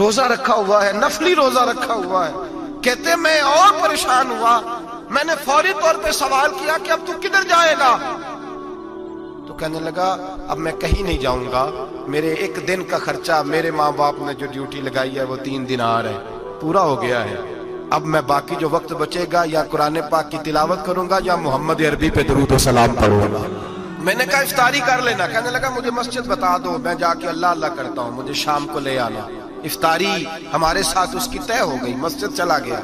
روزہ رکھا ہوا ہے، نفلی روزہ رکھا ہوا ہے. کہتے میں اور پریشان ہوا، میں نے فوری طور پہ سوال کیا کہ اب تو کدھر جائے گا؟ تو کہنے لگا اب میں کہیں نہیں جاؤں گا، میرے ایک دن کا خرچہ میرے ماں باپ نے جو ڈیوٹی لگائی ہے وہ 3 دینار ہے، پورا ہو گیا ہے. اب میں باقی جو وقت بچے گا یا قرآن پاک کی تلاوت کروں گا یا محمد عربی پہ درود و سلام پڑھوں گا. میں نے کہا افطاری کر لینا. کہنے لگا مجھے مسجد بتا دو، میں جا کے اللہ اللہ کرتا ہوں، مجھے شام کو لے آنا. افطاری ہمارے ساتھ اس کی طے ہو گئی، مسجد چلا گیا.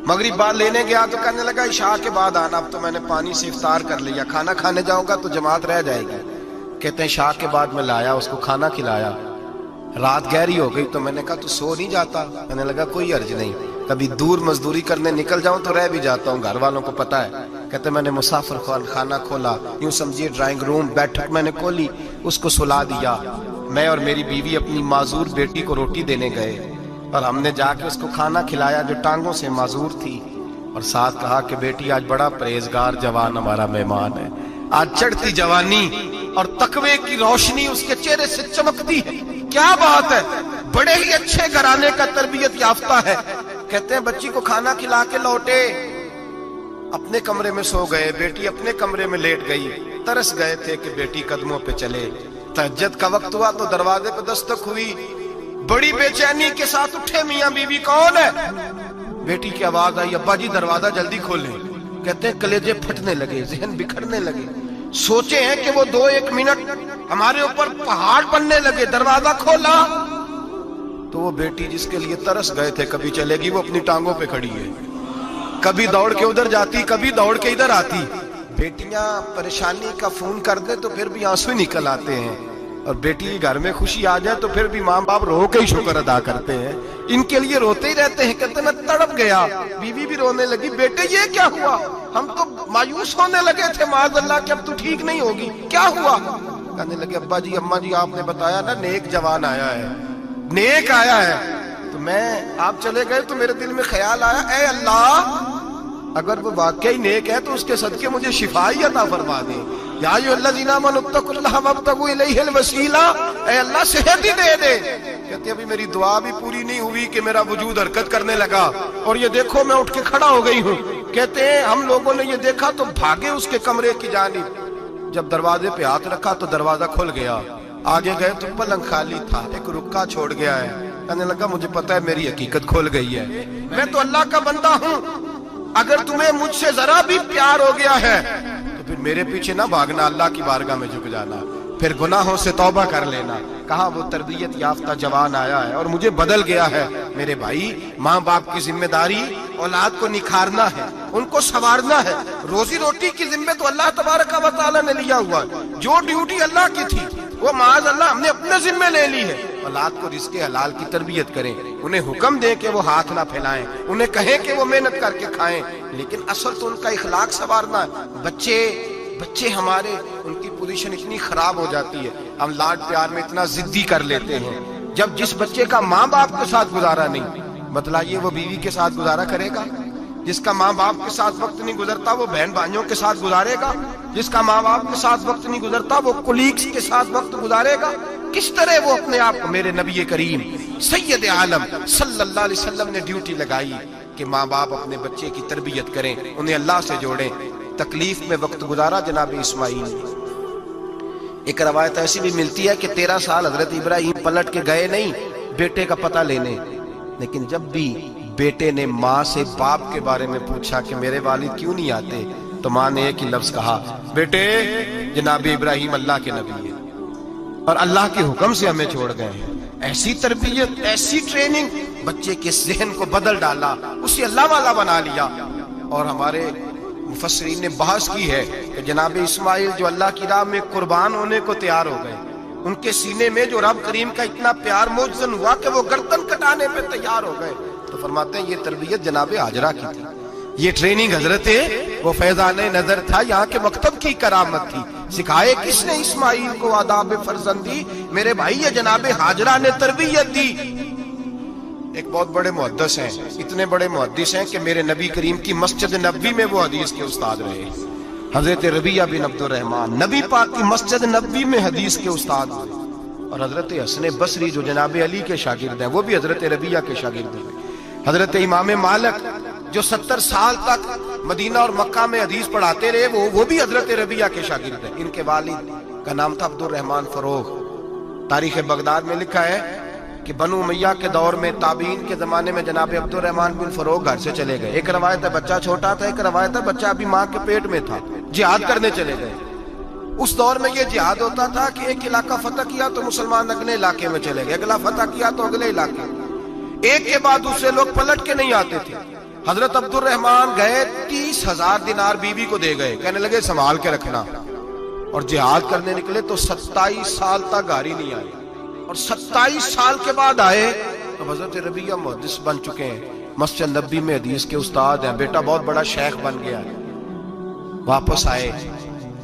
مغرب بعد لینے گیا تو کہنے لگا عشاء کے بعد آنا، اب تو میں نے پانی سے افطار کر لیا، کھانا کھانے جاؤں گا تو جماعت رہ جائے گی. کہتے ہیں عشاء کے بعد میں لایا، اس کو کھانا کھلایا. رات گہری ہو گئی تو میں نے کہا تو سو نہیں جاتا؟ کہنے لگا کوئی عرض نہیں، کبھی دور مزدوری کرنے نکل جاؤں تو رہ بھی جاتا ہوں، گھر والوں کو پتا ہے. کہتے میں نے مسافر خانہ کھولا، یوں سمجھیے ڈرائنگ روم بیٹھک میں نے کھولی، اس کو سلا دیا. میں اور میری بیوی اپنی معذور بیٹی کو روٹی دینے گئے اور ہم نے جا کے اس کو کھانا کھلایا جو ٹانگوں سے معذور تھی، اور ساتھ کہا کہ بیٹی آج بڑا پرہیزگار جوان ہمارا مہمان ہے، آج چڑھتی جوانی اور تقوی کی روشنی اس کے چہرے سے چمکتی ہے. کیا بات ہے، بڑے ہی اچھے گھرانے کا تربیت یافتہ ہے. کہتے ہیں بچی کو کھانا کھلا کے لوٹے، اپنے کمرے میں سو گئے، بیٹی اپنے کمرے میں لیٹ گئی. ترس گئے تھے کہ بیٹی قدموں پہ چلے. تہجد کا وقت ہوا تو دروازے پہ دستک ہوئی، بڑی بے چینی کے ساتھ اٹھے میاں بیوی. کون ہے؟ بیٹی کی آواز آئی ابا جی دروازہ جلدی کھولیں. کہتے ہیں کلیجے پھٹنے لگے، ذہن بکھرنے لگے. سوچے ہیں کہ وہ 2-1 منٹ ہمارے اوپر پہاڑ بننے لگے. دروازہ کھولا تو وہ بیٹی جس کے لیے ترس گئے تھے کبھی چلے گی، وہ اپنی ٹانگوں پہ کھڑی ہے، کبھی دوڑ کے ادھر جاتی کبھی دوڑ کے ادھر آتی. بیٹیاں پریشانی کا فون کر دیں تو پھر بھی آنسو نکل آتے ہیں، اور بیٹی گھر میں خوشی آ جائے تو پھر بھی ماں باپ رو کے ہی شکر ادا کرتے ہیں. ان کے لیے روتے ہی رہتے ہیں. کہتے میں تڑپ گیا. بیوی بھی رونے لگی، بیٹے یہ کیا ہوا؟ ہم تو مایوس ہونے لگے تھے معاذ اللہ کہ اب تو ٹھیک نہیں ہوگی، کیا ہوا؟ کہنے لگے ابا جی اماں جی آپ نے بتایا نا نیک جوان آیا ہے، نیک آیا ہے. تو میں آپ چلے گئے تو میرے دل میں خیال آیا اے اللہ اگر وہ واقعی نیک ہے تو اس کے صدقے مجھے شفائی عطا فرما دے. یا ایھا الذین آمنوا اتقوا اللہ وابتغوا الیہ الوسیلہ، اے اللہ صحت ہی دے دے. کہتے ابھی میری دعا بھی پوری نہیں ہوئی کہ میرا وجود حرکت کرنے لگا، اور یہ دیکھو میں اٹھ کے کھڑا ہو گئی ہوں. کہتے ہیں ہم لوگوں نے یہ دیکھا تو بھاگے اس کے کمرے کی جانب. جب دروازے پہ ہاتھ رکھا تو دروازہ کھل گیا. آگے گئے تو پلنگ خالی تھا، ایک رکا چھوڑ گیا ہے. کہنے لگا مجھے پتا ہے میری حقیقت کھل گئی ہے، میں تو اللہ کا بندہ ہوں. اگر تمہیں مجھ سے ذرا بھی پیار ہو گیا ہے تو پھر میرے پیچھے نہ بھاگنا، اللہ کی بارگاہ میں جھک جانا، پھر گناہوں سے توبہ کر لینا. کہا وہ تربیت یافتہ جوان آیا ہے اور مجھے بدل گیا ہے. میرے بھائی ماں باپ کی ذمہ داری اولاد کو نکھارنا ہے، ان کو سنوارنا ہے. روزی روٹی کی ذمہ تو اللہ تبارک و تعالیٰ نے لیا ہوا ہے. جو ڈیوٹی اللہ کی تھی وہ معاذ اللہ ہم نے اپنے ذمہ لے لی ہے. اولاد کو رزق حلال کی تربیت کریں، انہیں حکم دیں کہ وہ ہاتھ نہ پھیلائیں، انہیں کہیں کہ وہ محنت کر کے کھائیں، لیکن اصل تو ان کا اخلاق سنوارنا ہے. بچے ہمارے ان کی پوزیشن اتنی خراب ہو جاتی ہے، ہم لاڈ پیار میں اتنا ضدی کر لیتے ہیں. جب جس بچے کا ماں باپ کے ساتھ گزارا نہیں، بتلائیے وہ بیوی کے ساتھ گزارا کرے گا؟ جس کا ماں باپ کے ساتھ وقت نہیں گزرتا وہ بہن بھائیوں کے ساتھ گزارے گا؟ جس کا ماں باپ کے ساتھ وقت نہیں گزرتا وہ کولیگز کے ساتھ وقت گزارے گا؟ کس طرح وہ اپنے آپ کو، میرے نبی کریم سید عالم صلی اللہ علیہ وسلم نے ڈیوٹی لگائی کہ ماں باپ اپنے بچے کی تربیت کریں، انہیں اللہ سے جوڑیں. تکلیف میں وقت گزارا جناب اسماعیل. ایک روایت ایسی بھی ملتی ہے کہ 13 سال حضرت ابراہیم پلٹ کے گئے نہیں بیٹے کا پتہ لینے، لیکن جب بھی بیٹے نے ماں سے باپ کے بارے میں پوچھا کہ میرے والد کیوں نہیں آتے تو ماں نے ایک ہی لفظ کہا، بیٹے جناب ابراہیم اللہ کے نبی ہیں اور اللہ کے حکم سے ہمیں چھوڑ گئے ہیں. ایسی تربیت، ایسی ٹریننگ بچے کے ذہن کو بدل ڈالا، اسے اللہ والا بنا لیا. اور ہمارے مفسرین نے بحث کی ہے کہ جناب اسماعیل جو اللہ کی راہ میں قربان ہونے کو تیار ہو گئے، ان کے سینے میں جو رب کریم کا اتنا پیار موجزن ہوا کہ وہ گردن کٹانے پہ تیار ہو گئے. تو فرماتے ہیں یہ تربیت جناب ہاجرہ کی تھی، یہ ٹریننگ حضرت وہ فیضان نظر تھا، یہاں کے مکتب کی کرامت تھی. سکھائے کس نے اسماعیل کو آداب فرزندی؟ میرے بھائی یہ جناب ہاجرہ نے تربیت دی. ایک بہت بڑے محدث ہیں، اتنے بڑے محدث ہیں کہ میرے نبی کریم کی مسجد نبوی میں وہ حدیث کے استاد رہے. حضرت ربیعہ بن عبد الرحمن نبی پاک کی مسجد نبوی میں حدیث کے استاد ہوئے. اور حضرت حسن بصری جو جناب علی کے شاگرد ہیں وہ بھی حضرت ربیہ کے شاگرد ہیں. حضرت امام مالک جو 70 سال تک مدینہ اور مکہ میں حدیث پڑھاتے رہے وہ بھی حضرت ربیہ کے شاگرد ہیں. ان کے والد کا نام تھا عبد الرحمن فروغ. تاریخ بغداد میں لکھا ہے کہ بنو امیہ کے دور میں تابعین کے زمانے میں جناب عبد الرحمن بن فروغ گھر سے چلے گئے. ایک روایت ہے بچہ چھوٹا تھا, ایک روایت ہے بچہ ابھی ماں کے پیٹ میں تھا, جہاد کرنے چلے گئے. اس دور میں یہ جہاد ہوتا تھا کہ ایک علاقہ فتح کیا تو مسلمان اگلے علاقے میں چلے گئے, اگلا فتح کیا تو اگلے علاقے, ایک کے بعد دوسرے لوگ پلٹ کے نہیں آتے تھے. حضرت عبد الرحمن گئے 30,000 دینار بیوی کو دے گئے, کہنے لگے سنبھال کے رکھنا. اور جہاد کرنے نکلے تو 27 سال تک گھر ہی نہیں آئے, اور 27 سال کے بعد آئے تو حضرت ربیہ محدث بن چکے ہیں, مسجد نبی میں حدیث کے استاد ہیں, بیٹا بہت بڑا شیخ بن گیا ہے. واپس آئے,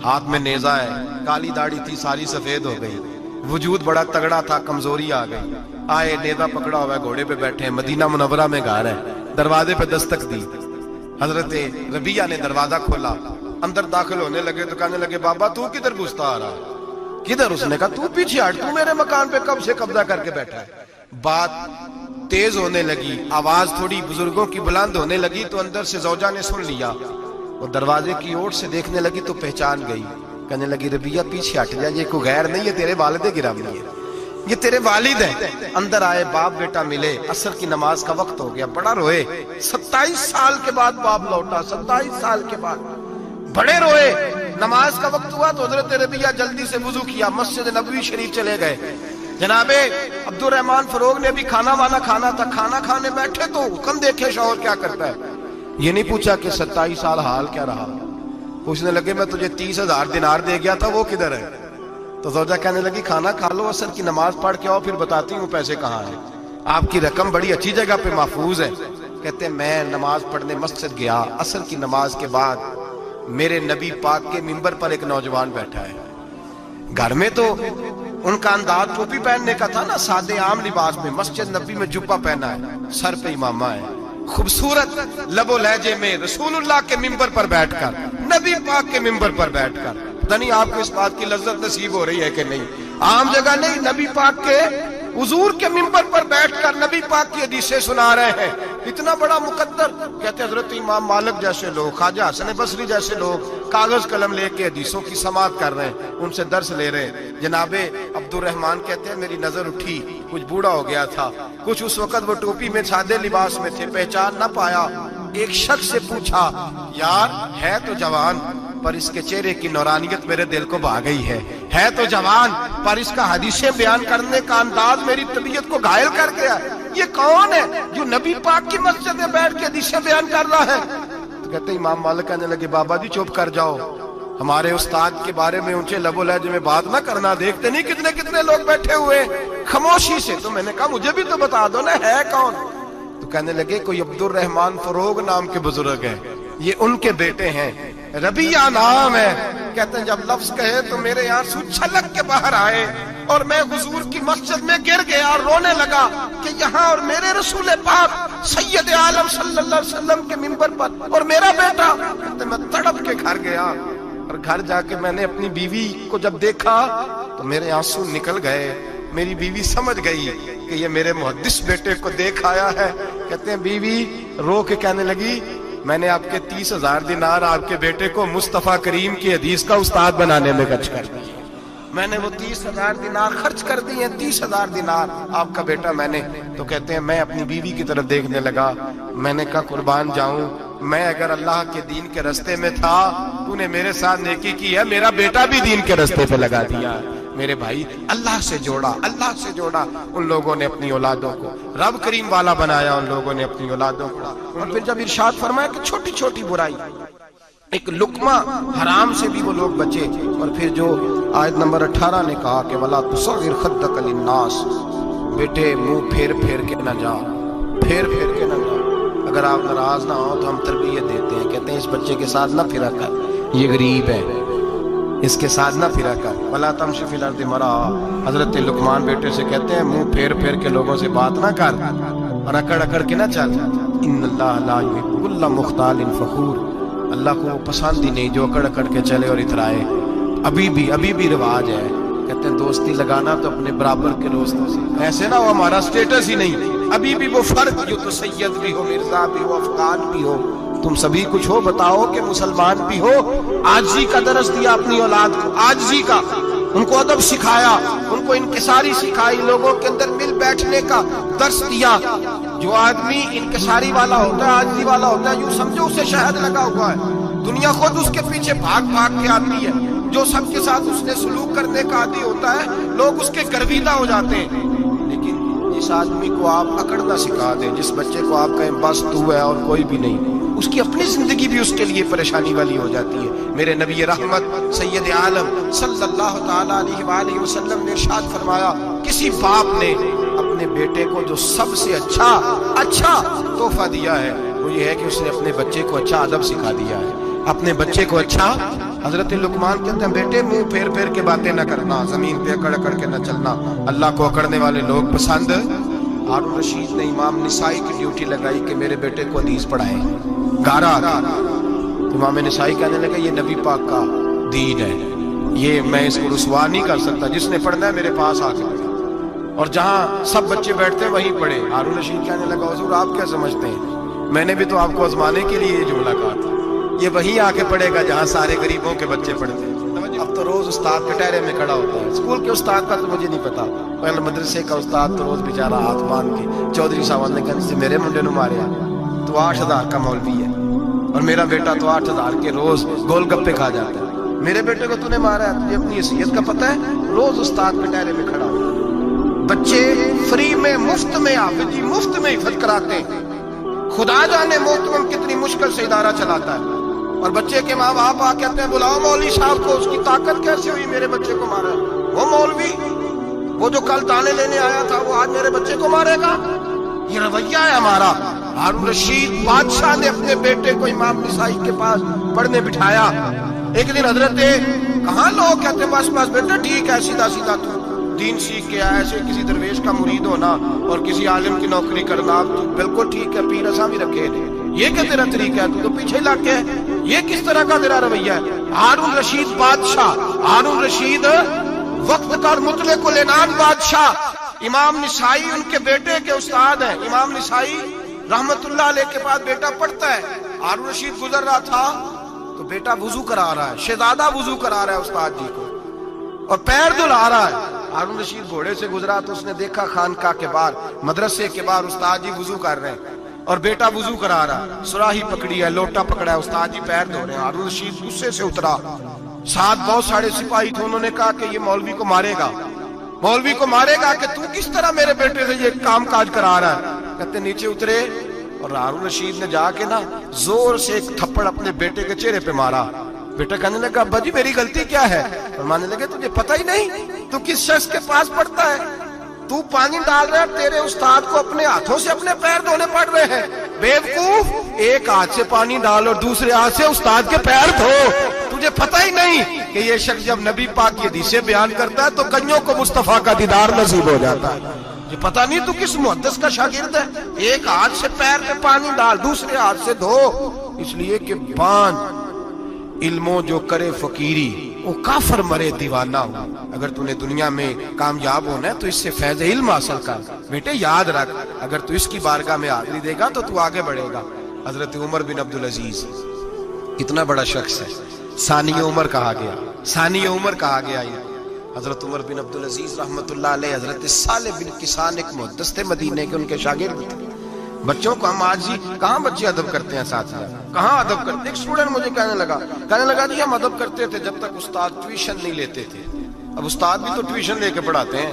ہاتھ میں نیزہ ہے, کالی داڑھی تھی ساری سفید ہو گئی, وجود بڑا تگڑا تھا, کمزوری آ گئی. آئے, نیزہ پکڑا ہوا ہے, گھوڑے پہ بیٹھے ہیں, مدینہ منورہ میں گھر ہے. دروازے پہ دستک دی, حضرت ربیہ نے دروازہ کھولا, اندر داخل ہونے لگے تو کہنے لگے بابا تو کدھر گھستا آ رہا ہے؟ کدھر؟ اس نے کہا تو پیچھے ہٹ, تو میرے مکان پہ کب سے قبضہ کر کے بیٹھا ہے. بات تیز ہونے لگی, آواز تھوڑی بزرگوں کی بلند ہونے لگی تو اندر سے زوجہ نے سن لیا. وہ دروازے کی اوٹ سے دیکھنے لگی تو پہچان گئی, کہنے لگی ربیہ پیچھے ہٹ جا, یہ کوئی غیر نہیں ہے, تیرے والد گرامی ہے, یہ تیرے والد ہیں. اندر آئے, باپ بیٹا ملے, عصر کی نماز کا وقت ہو گیا, بڑا روئے. 27 سال کے بعد باپ لوٹا, 27 سال کے بعد بڑے روئے. نماز کا وقت ہوا تو حضرت ربیہ جلدی سے وضو کیا, مسجد نبوی شریف چلے گئے. جناب عبد الرحمن فروغ نے بھی کھانا وانا کھانا تھا, کھانا کھانے بیٹھے تو حکم دیکھے شوہر کیا کرتا ہے. یہ نہیں پوچھا کہ 27 سال حال کیا رہا. پوچھنے لگے میں تجھے 30,000 دینار دے گیا تھا, وہ کدھر ہے؟ تو زوجہ کہنے لگی کھانا کھا لو, عصر کی نماز پڑھ کے آؤ, پھر بتاتی ہوں پیسے کہاں ہیں. آپ کی رقم بڑی اچھی جگہ پہ محفوظ ہے. کہتے میں نماز پڑھنے مسجد گیا, عصر کی نماز کے بعد میرے نبی پاک کے منبر پر ایک نوجوان بیٹھا ہے. گھر میں تو ان کا انداز ٹوپی پہننے کا تھا نا, سادے عام لباس میں, مسجد نبی میں جبہ پہنا ہے, سر پہ امامہ ہے, خوبصورت لب و لہجے میں رسول اللہ کے منبر پر بیٹھ کر, نبی پاک کے منبر پر بیٹھ کر. پتہ نہیں آپ کو اس بات کی لذت نصیب ہو رہی ہے کہ نہیں, عام جگہ نہیں, نبی پاک کے حضور کے منبر پر بیٹھ کر نبی پاک کی حدیثیں سنا رہے ہیں. اتنا بڑا مقدر. کہتے حضرت امام مالک جیسے لوگ, خواجہ حسن بصری جیسے لوگ کاغذ قلم لے کے حدیثوں کی سماعت کر رہے ہیں, ان سے درس لے رہے ہیں. جناب عبد الرحمن کہتے ہیں میری نظر اٹھی, کچھ بوڑھا ہو گیا تھا, کچھ اس وقت وہ ٹوپی میں سادے لباس میں تھے, پہچان نہ پایا. ایک شخص سے پوچھا یار ہے تو جوان پر اس کے چہرے کی نورانیت میرے دل کو بھا گئی ہے تو جوان پر اس کا حدیثیں بیان کرنے کا انداز میری طبیعت کو گھائل کر گیا. یہ کون ہے جو نبی پاک کی مسجد میں بیٹھ کے حدیثیں بیان کر رہا ہے؟ تو کہتے ہیں امام مالک کہنے لگے بابا جی چپ کر جاؤ, ہمارے استاد کے بارے میں اونچے لب و لہجے میں بات نہ کرنا, دیکھتے نہیں کتنے کتنے لوگ بیٹھے ہوئے خاموشی سے. تو میں نے کہا مجھے بھی تو بتا دو نا ہے کون. تو کہنے لگے کوئی عبد الرحمن فروغ نام کے بزرگ ہیں, یہ ان کے بیٹے ہیں, ربیہ نام ہے. کہتے ہیں جب لفظ کہے تو میرے آنسو چھلک کے باہر آئے اور میں حضور کی مسجد میں گر گیا اور رونے لگا کہ یہاں اور میرے رسول پاک سید عالم صلی اللہ علیہ وسلم کے منبر پر اور میرا بیٹا. کہتے میں تڑپ کے گھر گیا اور گھر جا کے میں نے اپنی بیوی کو جب دیکھا تو میرے آنسو نکل گئے. میری بیوی سمجھ گئی کہ یہ میرے محدث بیٹے کو دیکھ آیا ہے. کہتے ہیں بیوی رو کے کہنے لگی میں نے آپ کے 30,000 دینار آپ کے بیٹے کو مصطفیٰ کریم کی حدیث کا استاد بنانے میں خرچ کر دیے. میں نے وہ 30,000 دینار خرچ کر دیے, 30,000 دینار آپ کا بیٹا میں نے. تو کہتے ہیں میں اپنی بیوی کی طرف دیکھنے لگا, میں نے کہا قربان جاؤں, میں اگر اللہ کے دین کے رستے میں تھا تو نے میرے ساتھ نیکی کی ہے, میرا بیٹا بھی دین کے رستے پہ لگا دیا. میرے بھائی اللہ سے جوڑا ان لوگوں نے اپنی اولادوں کو, رب کریم والا بنایا ان لوگوں نے اپنی اولادوں کو. اور پھر جب ارشاد فرمایا کہ چھوٹی چھوٹی برائی, ایک لقمہ حرام سے بھی وہ لوگ بچے. اور پھر جو آیت نمبر 18 نے کہا کہ وَلَا تُصَغِّرْ خَدَّكَ لِلنَّاسِ, بیٹے منہ پھیر کے نہ جا, پھیر کے نہ جا. اگر آپ ناراض نہ ہو تو ہم تربیت دیتے ہیں, کہتے ہیں اس بچے کے ساتھ نہ پھرا کر, یہ غریب ہے, اس کے ساتھ نہ پھرا کر. وَلَا تَمْشِ فِي الْأَرْضِ مَرَحًا, حضرت لقمان بیٹے سے کہتے ہیں منہ پھیر کے لوگوں سے بات نہ کر اور اکڑ کے نہ چل. ان اللہ لا یحب کل مختال فخور, اللہ کو پسند ہی نہیں جو اکڑ کے چلے اور اترائے. ابھی بھی رواج ہے کہتے ہیں دوستی لگانا تو اپنے برابر کے دوستوں سے، ایسے نہ ہو ہمارا سٹیٹس ہی نہیں، ابھی بھی وہ فرق جو تو سید بھی ہو، مرزا بھی ہو، افغان بھی ہو، تم سبھی کچھ ہو، بتاؤ کہ مسلمان بھی ہو۔ عاجزی کا درس دیا اپنی اولاد کو، عاجزی کا، ان کو ادب سکھایا، ان کو انکساری سکھائی، لوگوں کے اندر مل بیٹھنے کا درس دیا۔ جو آدمی انکساری والا ہوتا ہے، عاجزی والا ہوتا ہے، یوں سمجھو اسے شہد لگا ہوا ہے، دنیا خود اس کے پیچھے بھاگ بھاگ کے آتی ہے۔ جو سب کے ساتھ اس نے سلوک کرنے کا عادی ہوتا ہے، لوگ اس کے گرویدہ ہو جاتے ہیں۔ لیکن جس آدمی کو آپ اکڑنا سکھا دیں، جس بچے کو آپ کہیں بس تو ہے اور کوئی بھی نہیں، اس کی اپنی زندگی بھی اس کے لیے پریشانی والی ہو جاتی ہے۔ میرے نبی رحمت سید عالم صلی اللہ تعالی علیہ وآلہ وسلم نے ارشاد فرمایا، کسی باپ نے اپنے بیٹے کو جو سب سے اچھا تحفہ دیا ہے وہ یہ ہے کہ اس نے اپنے بچے کو اچھا ادب سکھا دیا ہے، اپنے بچے کو اچھا۔ حضرت لقمان کہتے ہیں بیٹے منہ پھیر پھیر کے باتیں نہ کرنا، زمین پہ اکڑ اکڑ کے نہ چلنا، اللہ کو اکڑنے والے لوگ پسند۔ ہارون رشید نے امام نسائی کی ڈیوٹی لگائی کہ میرے بیٹے کو حدیث پڑھائے، گارا امام نسائی کہنے لگا یہ نبی پاک کا دین ہے، یہ میں اس کو رسوا نہیں کر سکتا، جس نے پڑھنا ہے میرے پاس آ کے پڑھے، اور جہاں سب بچے بیٹھتے ہیں وہیں پڑھے۔ ہارون رشید کہنے لگا حضور آپ کیا سمجھتے ہیں، میں نے بھی تو آپ کو آزمانے کے لیے یہ جملہ کہا تھا، یہ وہیں آ کے پڑھے گا جہاں سارے غریبوں کے بچے پڑھتے ہیں۔ اب تو روز استاد کٹہرے میں کھڑا ہوتا ہے، اسکول کے استاد کا تو مجھے نہیں پتا، پہلے مدرسے کا استاد تو روز بیچارہ ہاتھ باندھ کے چودھری صاحب نے کہا سے میرے منڈے نو ماریا، تو 8,000 کا مولوی ہے اور میرا بیٹا تو 8,000 کے روز گول گپے کھا جاتا ہے، میرے بیٹے کو تو نے مارا ہے، تجھے اپنی حیثیت کا پتہ ہے؟ روز استاد کٹہرے میں کھڑا ہوتا ہے، بچے فری میں مفت میں حافظی مفت میں حفظ کراتے ہیں، خدا جانے محترم کتنی مشکل سے ادارہ چلاتا ہے، اور بچے کے ماں باپ آ کہتے ہیں بلاؤ مولوی صاحب کو، اس کی طاقت کیسے ہوئی میرے بچے کو مارا؟ وہ مولوی وہ جو کل تانے لینے آیا تھا وہ آج میرے بچے کو مارے گا؟ یہ رویہ ہے ہمارا۔ ہارون رشید بادشاہ نے اپنے بیٹے کو امام نسائی کے پاس پڑھنے بٹھایا۔ ایک دن حضرت کہاں لوگ کہتے ہیں بس بس بیٹا ٹھیک ہے، سیدھا سیدھا تو دین سیکھ کے آیا، ایسے کسی درویش کا مرید ہونا اور کسی عالم کی نوکری کرنا تو بالکل ٹھیک ہے، پیر ایسا بھی رکھے نہیں، یہ کیا تیرا طریقہ ہے، تو پیچھے لگ کے یہ کس طرح کا تیرا رویہ ہے؟ ہارون رشید بادشاہ، ہارون رشید وقت کا مطلق العنان بادشاہ، امام نسائی ان کے بیٹے کے استاد ہیں، امام نسائی رحمت اللہ علیہ کے پاس بیٹا پڑھتا ہے، ہارون رشید گزر رہا تھا تو بیٹا وضو کرا رہا ہے، شہزادہ وضو کرا رہا ہے استاد جی کو اور پیر دھلا رہا ہے۔ ہارون رشید گھوڑے سے گزرا تو اس نے دیکھا خانقاہ کے باہر مدرسے کے باہر استاد جی وضو کر رہے ہیں اور بیٹا وضو کرا رہا ہے، سراہی پکڑی ہے، لوٹا پکڑا ہے، استاد جی پیر دھو رہے ہیں۔ ہارون رشید غصے سے اترا، ساتھ بہت سارے سپاہی تھے، انہوں نے کہا کہ یہ مولوی کو مارے گا، مولوی کو مارے گا کہ تو کس طرح میرے بیٹے سے یہ کام کاج کرا رہا ہے۔ کہتے نیچے اترے اور ہارون رشید نے جا کے نا زور سے ایک تھپڑ اپنے بیٹے کے چہرے پہ مارا۔ بیٹا کہنے لگا ابا جی میری غلطی کیا ہے؟ فرمانے لگے تجھے پتہ ہی نہیں تو کس شخص کے پاس پڑھتا ہے، تو پانی ڈال رہا ہے، تیرے استاد کو اپنے ہاتھوں سے اپنے پیر دھونے پڑ رہے ہیں، بیوقوف، ایک ہاتھ سے پانی ڈال اور دوسرے ہاتھ سے استاد کے پیر دھو، تجھے پتہ ہی نہیں کہ یہ شخص جب نبی پاک کی حدیثیں بیان کرتا ہے تو کئیوں کو مصطفیٰ کا دیدار نصیب ہو جاتا ہے۔ یہ پتہ نہیں تو کس محدث کا شاگرد ہے، ایک ہاتھ سے پیر پہ پانی ڈال دوسرے ہاتھ سے دھو، اس لیے کہ بان علموں جو کرے فقیری وہ کافر مرے دیوانہ ہو۔ اگر تو نے دنیا میں کامیاب ہونا ہے تو اس سے فیض علم حاصل کر، بیٹے یاد رکھ، اگر تو اس کی بارگاہ میں حاضری دے گا تو تو آگے بڑھے گا۔ حضرت عمر بن عبدالعزیز اتنا بڑا شخص ہے، ثانی عمر کہا گیا، ثانی عمر کہا گیا۔ یہ حضرت عمر بن عبدالعزیز رحمت اللہ علیہ، حضرت صالح بن کسان ایک محدث تھے مدینے کے، ان کے شاگرد تھے۔ بچوں کو ہم آج ہی کہاں بچے ادب کرتے ہیں، ساتھ کہاں ادب کرتے ہیں۔ ایک اسٹوڈنٹ مجھے کہنے لگا جی ہم ادب کرتے تھے جب تک استاد ٹیوشن نہیں لیتے تھے، اب استاد بھی تو ٹیوشن لے کے پڑھاتے ہیں۔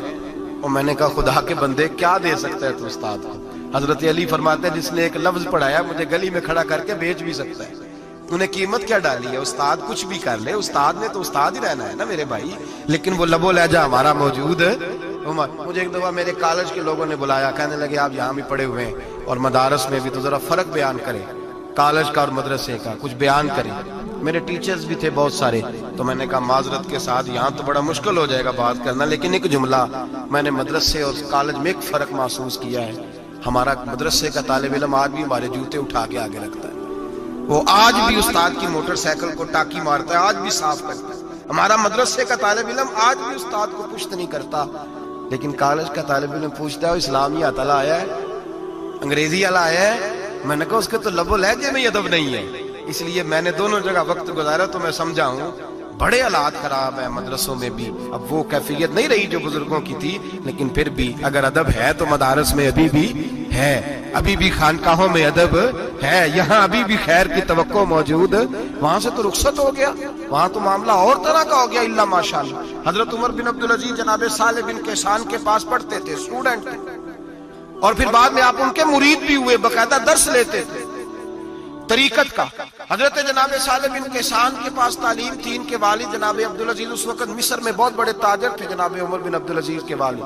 اور میں نے کہا خدا کے بندے کیا دے سکتا ہے تو استاد کو؟ حضرت علی فرماتے ہیں جس نے ایک لفظ پڑھایا مجھے گلی میں کھڑا کر کے بیچ بھی سکتا ہے، تو نے قیمت کیا ڈالی ہے؟ استاد کچھ بھی کر لے، استاد نے تو استاد ہی رہنا ہے نا میرے بھائی، لیکن وہ لب و لہجہ ہمارا موجود ہے۔ مجھے ایک دفعہ میرے کالج کے لوگوں نے بلایا، کہنے لگے آپ یہاں بھی پڑھے ہوئے ہیں اور مدارس میں بھی تو ذرا فرق بیان کریں، کالج کا اور مدرسے کا کچھ بیان کریں۔ میرے ٹیچرز بھی تھے بہت سارے، تو میں نے کہا معذرت کے ساتھ یہاں تو بڑا مشکل ہو جائے گا بات کرنا، لیکن ایک جملہ میں نے مدرسے اور کالج میں ایک فرق محسوس کیا ہے۔ ہمارا مدرسے کا طالب علم آج بھی ہمارے جوتے اٹھا کے آگے رکھتا ہے، وہ آج بھی استاد کی موٹر سائیکل کو ٹاکی مارتا ہے، آج بھی صاف کرتا ہے۔ ہمارا مدرسے کا طالب علم آج بھی استاد کو پشت نہیں کرتا، لیکن کالج کا طالب علم پوچھتا ہے اسلامی اطلاع آیا ہے، انگریزی والا آیا ہے؟ میں نے کہا اس کے تو لب و لہجے میں ادب نہیں ہے۔ اس لیے میں نے دونوں جگہ وقت گزارا تو میں سمجھا ہوں بڑے حالات خراب ہیں مدرسوں میں بھی۔ اب وہ کیفیت نہیں رہی جو بزرگوں کی تھی، لیکن پھر بھی اگر ادب ہے تو مدارس میں ابھی بھی ہے، ابھی بھی خانقاہوں میں ادب ہے، یہاں ابھی بھی خیر کی توقع موجود۔ وہاں سے تو رخصت ہو گیا، وہاں تو معاملہ اور طرح کا ہو گیا الا ماشاءاللہ۔ حضرت عمر بن عبدالعزیز جناب صالح بن کیسان کے پاس پڑھتے تھے، اسٹوڈنٹ تھے، اور پھر بعد میں آپ ان کے مرید بھی ہوئے، باقاعدہ درس لیتے تھے طریقت کا۔ حضرت جناب صالح بن کیسان کے پاس تعلیم تھی، ان کے والد جناب عبدالعزیز اس وقت مصر میں بہت بڑے تاجر تھے، جناب عمر بن عبدالعزیز کے والد،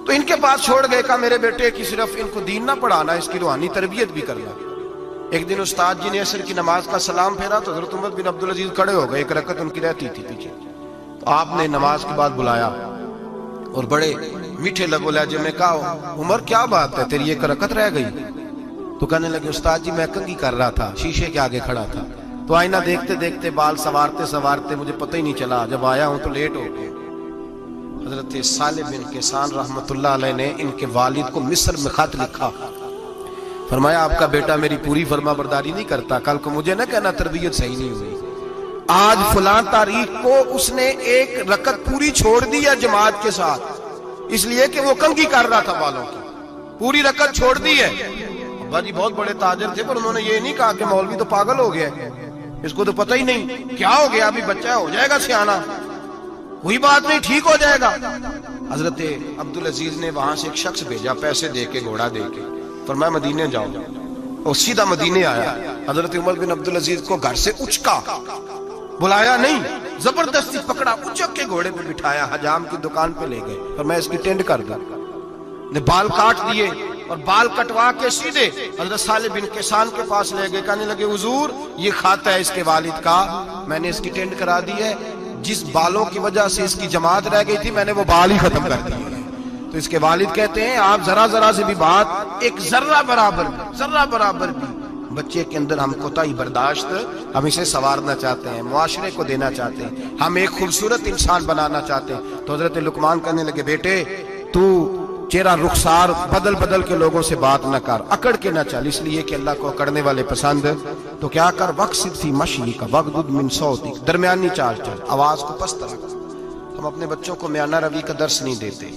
تو ان کے پاس چھوڑ گئے، کہا میرے بیٹے کی صرف ان کو دین نہ پڑھانا، اس کی روحانی تربیت بھی کرنا۔ ایک دن استاد جی نے عصر کی نماز کا سلام پھیرا تو حضرت عمر بن عبدالعزیز کھڑے ہو گئے، ایک رکعت ان کی رہتی تھی پیچھے، تو آپ نے نماز کے بعد بلایا اور بڑے میٹھے لب و لہجے میں کہا عمر کیا بات ہے تیری ایک رکعت رہ گئی؟ تو کہنے لگے استاد جی میں کنگھی کر رہا تھا، شیشے کے آگے کھڑا تھا، تو آئینہ دیکھتے دیکھتے بال سوارتے سوارتے مجھے پتہ ہی نہیں چلا، جب آیا ہوں تو لیٹ ہو گیا۔ حضرت صالح بن کیسان رحمت اللہ علیہ نے ان کے والد کو مصر میں خط لکھا، فرمایا آپ کا بیٹا میری پوری فرما برداری نہیں کرتا، کل کو مجھے نہ کہنا تربیت صحیح نہیں ہوئی۔ آج فلاں تاریخ کو اس نے ایک رکعت پوری چھوڑ دی ہے جماعت کے ساتھ، اس لیے کہ وہ کنگھی کر رہا تھا بالوں کی، پوری رکعت چھوڑ دی ہے۔ ابا جی بہت بڑے تاجر تھے، پر انہوں نے یہ نہیں کہا کہ مولوی تو پاگل ہو گیا ہے، اس کو تو پتہ ہی نہیں کیا ہو گیا، ابھی بچہ ہو جائے گا سیانا، کوئی بات نہیں ٹھیک ہو جائے گا۔ حضرت عبدالعزیز نے وہاں سے ایک شخص بھیجا پیسے دے کے، گھوڑا دے کے، فرمایا مدینے جاؤ، اور سیدھا مدینے آیا۔ حضرت عمر بن عبدالعزیز کو گھر سے اچکا، بلایا نہیں، زبردستی پکڑا، اچک کے گھوڑے پہ بٹھایا، حجام کی دکان پہ لے گئے، فرمایا اس کی ٹینڈ کر دو، نے بال کاٹ دیے اور بال کٹوا کے سیدھے حضرت صالح بن کیسان کے پاس لے گئے، کہنے لگے حضور یہ کھاتا ہے اس کے والد کا، میں نے اس کی ٹینڈ کرا دی ہے، جس بالوں کی وجہ سے اس کی جماعت رہ گئی تھی میں نے وہ بال ہی ختم کر دیے۔ تو اس کے والد کہتے ہیں آپ ذرا ذرا سے بھی بات، ایک ذرہ برابر بھی بچے کے اندر ہم کوتاہی برداشت، ہم اسے سنوارنا چاہتے ہیں، معاشرے کو دینا چاہتے ہیں، ہم ایک خوبصورت انسان بنانا چاہتے ہیں۔ تو حضرت لقمان کہنے لگے بیٹے تو چہرہ رخسار بدل بدل کے لوگوں سے بات نہ کر، اکڑ کے نہ چل، اس لیے کہ اللہ کو اکڑنے والے پسند، تو کیا کر وقصد فی مشیک وغضض من صوتک، درمیانی چال چل، آواز کو پست رکھ۔ ہم اپنے بچوں کو میانہ روی کا درس نہیں دیتے۔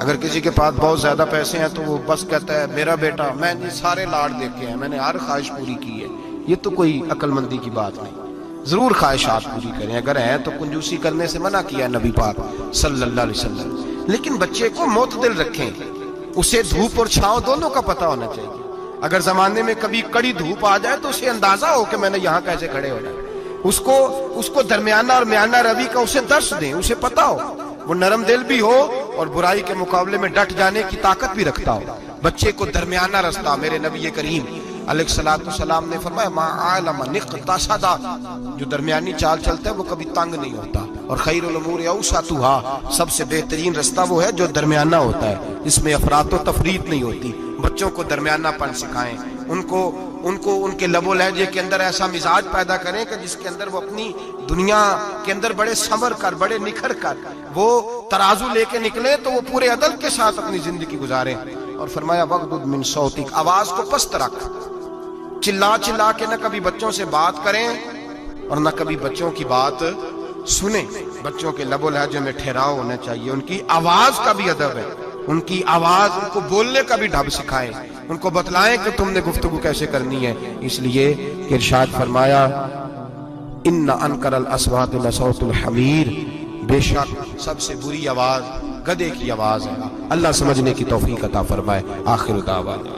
اگر کسی کے پاس بہت زیادہ پیسے ہیں تو وہ بس کہتا ہے میرا بیٹا، میں نے سارے لاڑ دیکھے ہیں، میں نے ہر خواہش پوری کی ہے، یہ تو کوئی عقل مندی کی بات نہیں۔ ضرور خواہشات پوری کریں، اگر ہیں تو کنجوسی کرنے سے منع کیا ہے نبی پاک صلی اللہ علیہ وسلم، لیکن بچے کو معتدل رکھیں، اسے دھوپ اور چھاؤں دونوں کا پتہ ہونا چاہیے۔ اگر زمانے میں کبھی کڑی دھوپ آ جائے تو اسے اندازہ ہو کہ میں نے یہاں کیسے کھڑے ہونا ہے، اس کو درمیانہ اور میانہ روی کا اسے درس دیں، اسے پتہ ہو، وہ نرم دل بھی ہو اور برائی کے مقابلے میں ڈٹ جانے کی طاقت بھی رکھتا ہو۔ بچے کو درمیانہ رستہ، میرے نبی کریم علیہ السلام نے فرمایا ما عالم نقتصد، جو درمیانی چال چلتا ہے وہ کبھی تنگ نہیں ہوتا، اور خیر الامور اوسطها، سب سے بہترین رستہ وہ ہے جو درمیانہ ہوتا ہے، اس میں افراط و تفریط نہیں ہوتی۔ بچوں کو درمیانہ پن سکھائیں، ان کو ان کے لب و لہجے کے اندر ایسا مزاج پیدا کریں کہ جس کے اندر وہ اپنی دنیا کے اندر بڑے سنور کر، بڑے نکھر کر وہ ترازو لے کے نکلے تو وہ پورے عدل کے ساتھ اپنی زندگی گزاریں۔ اور فرمایا وغضض من صوتک، آواز کو پست رکھ، چلا چلا کے نہ کبھی بچوں سے بات کریں اور نہ کبھی بچوں کی بات سنیں۔ بچوں کے لب و لہجے میں ٹھہراؤ ہونا چاہیے، ان کی آواز کا بھی ادب ہے، ان کی آواز، ان کو بولنے کا بھی ڈھب سکھائیں، ان کو بتلائیں کہ تم نے گفتگو کیسے کرنی ہے۔ اس لیے کہ ارشاد فرمایا ان انکر الاصوات لصوت الحمیر، بے شک سب سے بری آواز گدھے کی آواز ہے۔ اللہ سمجھنے کی توفیق عطا فرمائے۔ آخر دعوانا